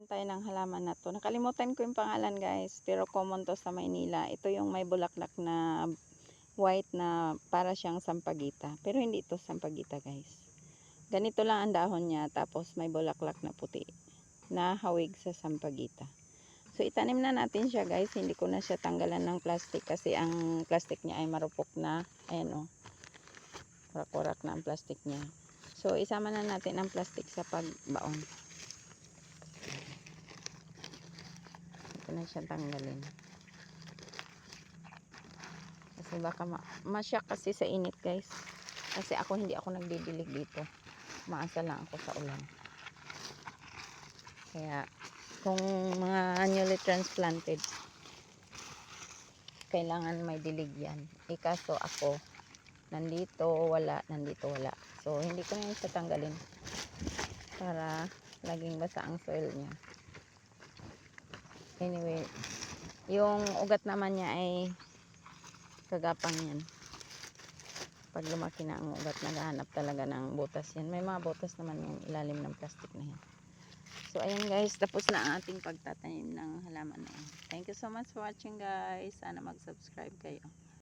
Tayo ng halaman na to. Nakalimutan ko yung pangalan guys, pero common to sa Maynila. Ito yung may bulaklak na white na para siyang sampagita. Pero hindi ito sampagita guys. Ganito lang ang dahon niya, tapos may bulaklak na puti na hawig sa sampagita. So itanim na natin siya guys. Hindi ko na siya tanggalan ng plastic kasi ang plastic niya ay marupok na. Ayan o. Warak-warak na ang plastic niya. So isama na natin ang plastic sa pagbaon. Ito na siya tanggalin. Kasi baka masyak kasi sa init guys. Kasi hindi ako nagdidilig dito. Maasa lang ako sa ulan. Kaya kung mga newly transplanted, kailangan may dilig yan. Kaso ako, nandito wala. So hindi ko na yun tatanggalin para laging basa ang soil niya. Anyway, yung ugat naman niya ay kagapang yan. Pag lumaki na ang ugat, naghahanap talaga ng butas yan. May mga butas naman yung ilalim ng plastic na yan. So ayan guys, tapos na ang ating pagtatanim ng halaman na yan. Thank you so much for watching guys. Sana mag-subscribe kayo.